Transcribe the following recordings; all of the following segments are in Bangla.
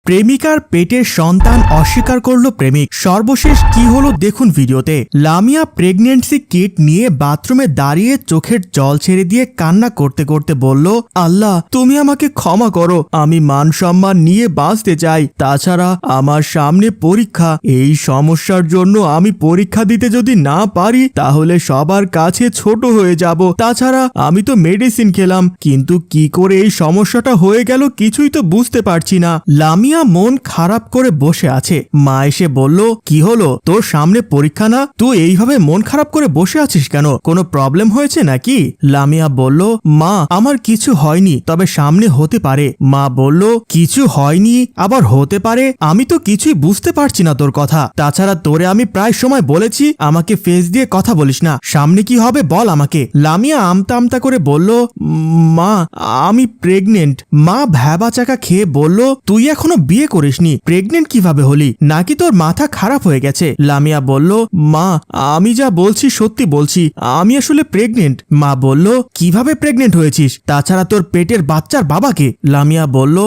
প্রেমিকার পেটের সন্তান অস্বীকার করলো প্রেমিক। সর্বশেষ কি হলো দেখুন ভিডিওতে। লামিয়া প্রেগন্যান্সি কিট নিয়ে বাথরুমে দাঁড়িয়ে চোখের জল ছেড়ে দিয়ে কান্না করতে করতে বলল, আল্লাহ তুমি আমাকে ক্ষমা করো, আমি মান সম্মান নিয়ে বাঁচতে চাই। তাছাড়া আমার সামনে পরীক্ষা, এই সমস্যার জন্য আমি পরীক্ষা দিতে যদি না পারি তাহলে সবার কাছে ছোট হয়ে যাব। তাছাড়া আমি তো মেডিসিন খেলাম, কিন্তু কি করে এই সমস্যাটা হয়ে গেল কিছুই তো বুঝতে পারছি না। লামিয়া মন খারাপ করে বসে আছে। মা এসে বলল, কি হলো, তোর সামনে পরীক্ষা না, তুই এইভাবে মন খারাপ করে বসে আছিস কেন? কোনো প্রবলেম হয়েছে নাকি? লামিয়া বলল, মা আমার কিছু হয়নি, তবে সামনে হতে পারে। মা বলল, কিছু হয়নি আবার হতে পারে? আমি তো কিছুই বুঝতে পারছি না তোর কথা। তাছাড়া তোরে আমি প্রায় সময় বলেছি আমাকে ফেস দিয়ে কথা বলিস না, সামনে কি হবে বল আমাকে। লামিয়া আমতা আমতা করে বলল, মা আমি প্রেগনেন্ট। মা ভ্যাবা চাকা খেয়ে বলল, তুই এখনো বিয়ে করিসনি, প্রেগনেন্ট কিভাবে হলি? নাকি তোর মাথা খারাপ হয়ে গেছে? লামিয়া বলল, মা আমি যা বলছি সত্যি বলছি, আমি আসলে প্রেগনেন্ট। মা বলল, কিভাবে প্রেগনেন্ট হয়েছিস? তাছাড়া তোর পেটের বাচ্চার বাবাকে? লামিয়া বলল,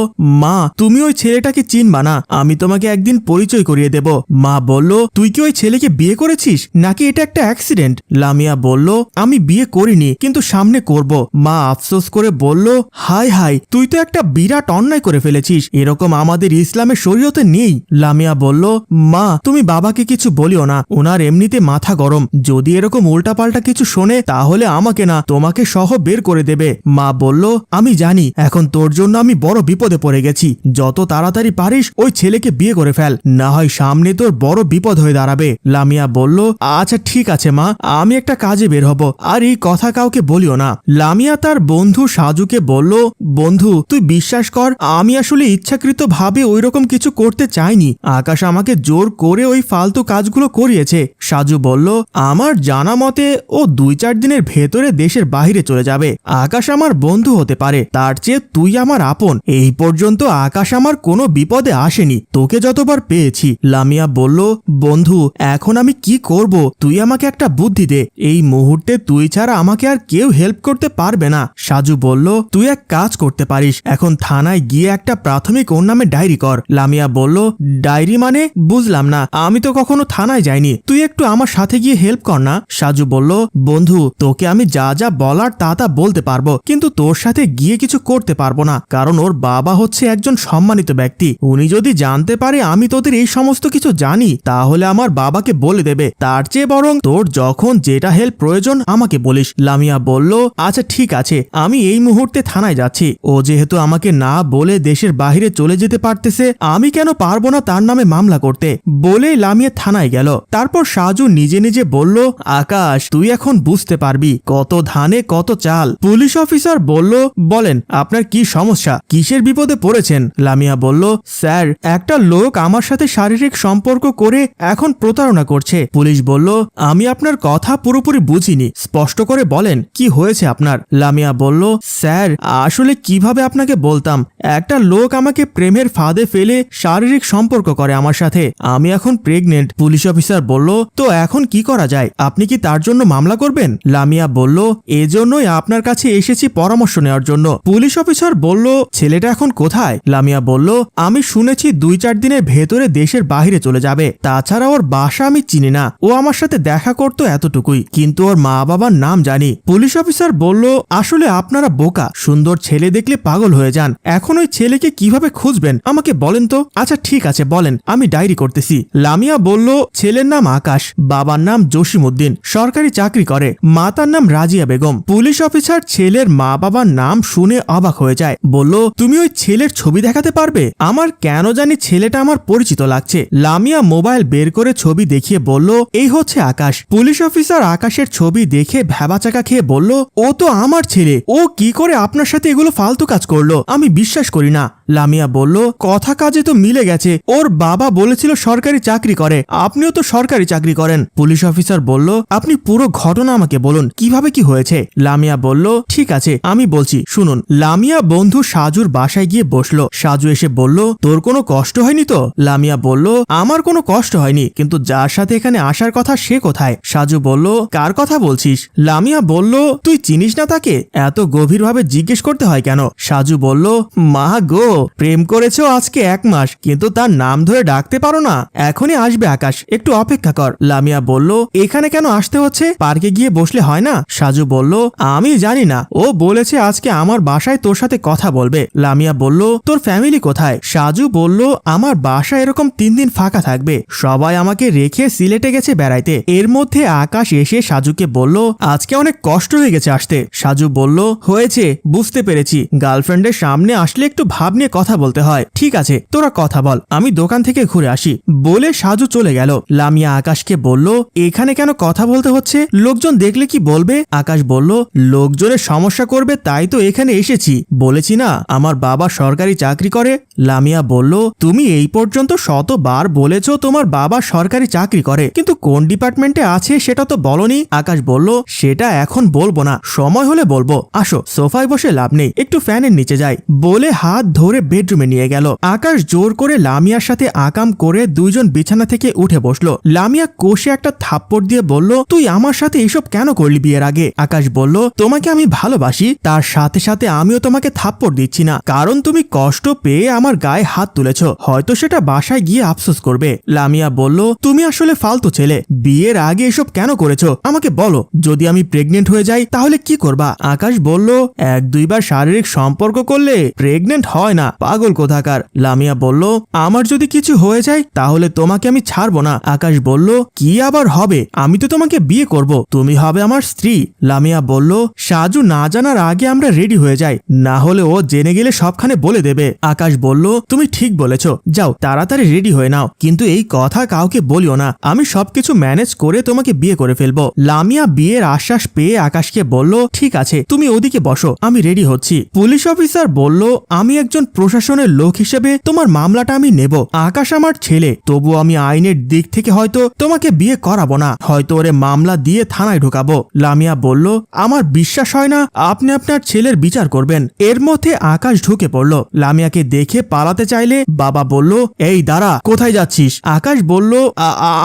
মা তুমি ওই ছেলেটাকে চিনবা না, আমি তোমাকে একদিন পরিচয় করিয়ে দেব। মা বলল, তুই কি ওই ছেলেকে বিয়ে করেছিস নাকি এটা একটা অ্যাক্সিডেন্ট? লামিয়া বলল, আমি বিয়ে করিনি, কিন্তু সামনে করব। মা আফসোস করে বলল, হায় হায় তুই তো একটা বিরাট অন্যায় করে ফেলেছিস, এরকম আমাদের ইসলামের শরীয়তে নেই। লামিয়া বলল, মা তুমি বাবাকে কিছু বলিও না, ওনার এমনিতে মাথা গরম, যদি এরকম উল্টাপাল্টা কিছু শোনে তাহলে আমাকে না তোমাকে সহ বের করে দেবে। মা বলল, আমি জানি এখন তোর জন্য আমি বড় বিপদে পড়ে গেছি, যত তাড়াতাড়ি পারিস ওই ছেলেকে বিয়ে করে ফেল, না হয় সামনে তোর বড় বিপদ হয়ে দাঁড়াবে। লামিয়া বলল, আচ্ছা ঠিক আছে মা, আমি একটা কাজে বের হব, আর এই কথা কাউকে বলিও না। লামিয়া তার বন্ধু সাজুকে বলল, বন্ধু তুই বিশ্বাস কর, আমি আসলে ইচ্ছাকৃত ভাবে ওইরকম কিছু করতে চাইনি, আকাশ আমাকে জোর করে ওই ফালতু কাজগুলো করিয়েছে। সাজু বলল, আমার জানা মতে ও 2-4 দিনের ভেতরে দেশের বাইরে চলে যাবে। আকাশ আমার বন্ধু হতে পারে, তার চেয়ে তুই আমার আপন। এই পর্যন্ত আকাশ আমার কোনো বিপদে আসেনি, তোকে যতবার পেয়েছি। লামিয়া বলল, বন্ধু এখন আমি কি করব, তুই আমাকে একটা বুদ্ধি দে, এই মুহূর্তে তুই ছাড়া আমাকে আর কেউ হেল্প করতে পারবে না। সাজু বলল, তুই এক কাজ করতে পারিস, এখন থানায় গিয়ে একটা প্রাথমিক ওর নামে ডায়েরি কর। লামিয়া বলল, ডায়েরি মানে? বুঝলাম না, আমি তো কখনো থানায় যাইনি, তুই একটু আমার সাথে গিয়ে হেল্প কর না। সাজু বলল, বন্ধু তোকে আমি যা যা বলার তা তা বলতে পারবো, কিন্তু তোর সাথে গিয়ে কিছু করতে পারবো না, কারণ ওর বাবা হচ্ছে একজন সম্মানিত ব্যক্তি, উনি যদি জানতে পারে আমি তোদের এই সমস্ত কিছু জানি তাহলে আমার বাবাকে বলে দেবে, তার চেয়ে বরং তোর যখন যেটা হেল্প প্রয়োজন আমাকে বলিস। লামিয়া বলল, আচ্ছা ঠিক আছে, আমি এই মুহূর্তে থানায় যাচ্ছি, ও যেহেতু আমাকে না বলে দেশের বাইরে চলে যেতে পারতেছে, আমি কেন পারবো না তার নামে মামলা করতে? বলে লামিয়া থানায় গেল। তারপর সাজু নিজে নিজে বলল, আকাশ তুই এখন বুঝতে পারবি কত ধানে কত চাল। পুলিশ অফিসার বলল, বলেন আপনার কি সমস্যা, কিসের বিপদে পড়েছেন? লামিয়া বলল, স্যার একটা লোক আমার সাথে শারীরিক সম্পর্ক করে এখন প্রতারণা করছে। পুলিশ বলল, আমি আপনার কথা পুরোপুরি বুঝিনি, স্পষ্ট করে বলেন কি হয়েছে আপনার? লামিয়া বলল, স্যার আসলে কিভাবে আপনাকে বলতাম, একটা লোক আমাকে প্রেমের ফাঁদে ফেলে শারীরিক সম্পর্ক করে আমার সাথে, আমি এখন প্রেগনেন্ট। পুলিশ অফিসার বলল, তো এখন কি করা যায়, আপনি কি তার জন্য মামলা করবেন? লামিয়া বলল, এজন্যই আপনার কাছে এসেছি পরামর্শ নেওয়ার জন্য। পুলিশ অফিসার বলল, ছেলেটা এখন কোথায়? লামিয়া বলল, আমি শুনেছি 2-4 দিনের ভেতরে দেশের বাইরে চলে যাবে, তাছাড়া ওর বাসা আমি চিনি না, ও আমার সাথে দেখা করতো এতটুকুই, কিন্তু ওর মা বাবার নাম জানি। পুলিশ অফিসার বলল, আসলে আপনারা বোকা, সুন্দর ছেলে দেখলে পাগল হয়ে যান, এখন ওই ছেলেকে কিভাবে খুঁজবেন আমাকে বলেন তো। আচ্ছা ঠিক আছে বলেন, আমি ডায়েরি করতেছি। লামিয়া বলল, ছেলের নাম আকাশ, বাবার নাম জসিমউদ্দিন, সরকারি চাকরি করে, মাতার নাম রাজিয়া বেগম। পুলিশ অফিসার ছেলের মা বাবার নাম শুনে অবাক হয়ে যায়, বলল, তুমি ওই ছেলের ছবি দেখাতে পারবে? আমার কেন জানি ছেলেটা আমার পরিচিত লাগছে। লামিয়া মোবাইল বের করে ছবি দেখিয়ে বলল, এই হচ্ছে আকাশ। পুলিশ অফিসার আকাশের ছবি দেখে ভ্যাবাচাকা খেয়ে বলল, ও তো আমার ছেলে, ও কি করে আপনার সাথে এগুলো ফালতু কাজ করলো, আমি বিশ্বাস করি না। লামিয়া বলল, কথা কাজে তো মিলে গেছে, ওর বাবা বলেছিল সরকারি চাকরি করে, আপনিও তো সরকারি চাকরি করেন। পুলিশ অফিসার বলল, আপনি পুরো ঘটনা আমাকে বলুন, কিভাবে কি হয়েছে? লামিয়া বলল, ঠিক আছে আমি বলছি শুনুন। লামিয়া বন্ধু সাজুর বাসায় গিয়ে বসলো। সাজু এসে বলল, তোর কোনো কষ্ট হয়নি তো? লামিয়া বলল, আমার কোনো কষ্ট হয়নি, কিন্তু যার সাথে এখানে আসার কথা সে কোথায়? সাজু বলল, কার কথা বলছিস? লামিয়া বলল, তুই চিনিস না তাকে? এত গভীরভাবে জিজ্ঞেস করতে হয় কেন? সাজু বলল, মা গো, প্রেম করেছো আজকে 1 মাস, কিন্তু তার নাম ধরে ডাকতে পারো না? এখনই আসবে আকাশ, একটু অপেক্ষা কর। লামিয়া বলল, এখানে কেন আসতে হচ্ছে? পার্কে গিয়ে বসলে হয় না? সাজু বলল, আমি জানি না, ও বলেছে আজকে আমার বাসায় তোর সাথে কথা বলবে। লামিয়া বলল, তোর ফ্যামিলি কোথায়? সাজু বলল, আমার বাসা এরকম 3 দিন ফাঁকা থাকবে, সবাই আমাকে রেখে সিলেটে গেছে বেড়াইতে। এর মধ্যে আকাশ এসে সাজুকে বলল, আজকে অনেক কষ্ট হয়ে গেছে আসতে। সাজু বলল, হয়েছে, বুঝতে পেরেছি, গার্লফ্রেন্ডের সামনে আসলে একটু ভাব নিয়ে কথা বলতে হয়। ঠিক আছে, তোরা কথা বল, আমি দোকান থেকে ঘুরে আসি। বলে সাজু চলে গেল। লামিয়া আকাশকে বলল, এখানে কেন কথা বলতে হচ্ছে? লোকজন দেখলে কি বলবে? আকাশ বলল, লোকজনের সমস্যা করবে তাই তো এখানে এসেছি। বলেছি না আমার বাবা সরকারি চাকরি করে? লামিয়া বলল, তুমি এই পর্যন্ত শতবার বলেছ তোমার বাবা সরকারি চাকরি করে, কিন্তু কোন ডিপার্টমেন্টে আছে সেটা তো বলনি। আকাশ বলল, সেটা এখন বলবো না, সময় হলে বলবো। আসো, সোফায় বসে লাভ নেই, একটু ফ্যানের নিচে যাই। বলে হাত ধরে বেডরুমে নিয়ে গেল। আকাশ জোর করে লামিয়ার সাথে আকাম করে দুইজন বিছানা থেকে উঠে বসলো। লামিয়া কষে একটা থাপ্পড় দিয়ে বলল, তুই আমার সাথে এসব কেন করলি বিয়ের আগে? আকাশ বলল, তোমাকে আমি ভালোবাসি, তার সাথে সাথে আমিও তোমাকে থাপ্পড় দিচ্ছি না, কারণ তুমি কষ্ট পেয়ে আমার গায়ে হাত তুলেছ, হয়তো সেটা বাসায় গিয়ে আফসোস করবে। লামিয়া বলল, তুমি আসলে ফালতু ছেলে, বিয়ের আগে এসব কেন করেছো আমাকে বলো, যদি আমি প্রেগনেন্ট হয়ে যাই তাহলে কি করবা? আকাশ বলল, 1-2 বার শারীরিক সম্পর্ক করলে প্রেগনেন্ট হয় না, পাগল কোথাকার। লামিয়া বলল, আমার যদি কিছু হয়ে যায় তাহলে তোমাকে আমি ছাড়বো না। আকাশ বলল, কি আবার হবে? আমি তো তোমাকে বিয়ে করব, তুমি হবে আমার স্ত্রী। লামিয়া বলল, সাজু না জানার আগে আমরা রেডি হয়ে যাই, না হলে ও জেনে গেলে সবখানে বলে দেবে। আকাশ বলল, তুমি ঠিক বলেছ, যাও তাড়াতাড়ি রেডি হয়ে নাও, কিন্তু এই কথা কাউকে বলিও না, আমি সবকিছু ম্যানেজ করে তোমাকে বিয়ে করে ফেলবো। লামিয়া বিয়ের আশ্বাস পেয়ে আকাশকে বলল, ঠিক আছে, তুমি ওদিকে বসো, আমি রেডি হচ্ছি। পুলিশ অফিসার বলল, আমি একজন প্রশাসনের লোক হিসেবে তোমার মামলাটা আমি নেব। আকাশ আমার ছেলে, তবু আমি আইনের দিক থেকে হয়তো তোমাকে বিয়ে করাবো না, হয়তো ওরে মামলা দিয়ে থানায় ঢুকাবো। লামিয়া বলল, আমার বিশ্বাস হয় না আপনি আপনার ছেলের বিচার করবেন। এর মধ্যে আকাশ ঢুকে পড়ল। লামিয়াকে দেখে পালাতে চাইলে বাবা বলল, এই দাঁড়া, কোথায় যাচ্ছিস? আকাশ বলল,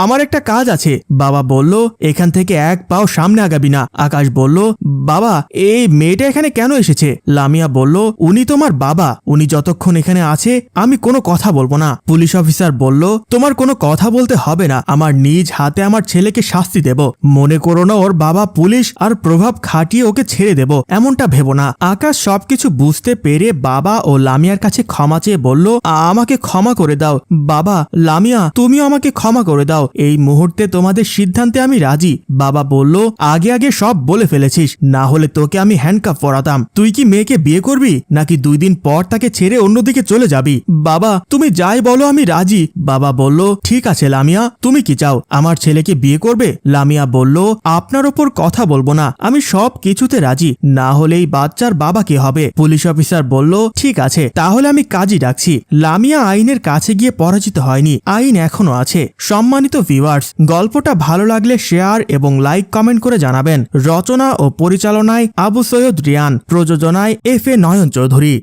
আমার একটা কাজ আছে। বাবা বলল, এখান থেকে 1 পাও সামনে আগাবি না। আকাশ বলল, বাবা এই মেয়েটা এখানে কেন এসেছে? লামিয়া বলল, উনি তোমার বাবা, উনি যতক্ষণ এখানে আছে আমি কোনো কথা বলবো না। পুলিশ অফিসার বলল, তোমার কোনো কথা বলতে হবে না, আমার নিজ হাতে আমার ছেলেকে শাস্তি দেব, মনে করো না ওর বাবা পুলিশ আর প্রভাব খাটিয়ে ওকে ছেড়ে দেব, এমনটা ভেবো না। আকাশ সবকিছু বুঝতে পেরে বাবা ও লামিয়ার কাছে ক্ষমা চেয়ে বলল, আমাকে ক্ষমা করে দাও বাবা, লামিয়া তুমিও আমাকে ক্ষমা করে দাও, এই মুহূর্তে তোমাদের সিদ্ধান্তে আমি রাজি। বাবা বলল, আগে আগে সব বলে ফেলেছিস, না হলে তোকে আমি হ্যান্ডকাফ পরাতাম। তুই কি মেয়েকে বিয়ে করবি নাকি 2 দিন পর তাকে ছেড়ে অন্যদিকে চলে যাবি? বাবা তুমি যাই বলো আমি রাজি। বাবা বলল, ঠিক আছে লামিয়া, তুমি কি চাও, আমার ছেলেকে বিয়ে করবে? লামিয়া বলল, আপনার ওপর কথা বলবো না, আমি সব কিছুতে রাজি, না হলে এই বাচ্চার বাবা কে হবে? পুলিশ অফিসার বলল, ঠিক আছে, তাহলে আমি কাজী ডাকছি। লামিয়া আইনের কাছে গিয়ে পরাজিত হয়নি, আইন এখনো আছে। সম্মানিত ভিউয়ার্স, গল্পটা ভালো লাগলে শেয়ার এবং লাইক কমেন্ট করে জানাবেন। রচনা ও পরিচালনায় আবু সৈয়দ রিয়ান, প্রযোজনায় FA নয়ন চৌধুরী।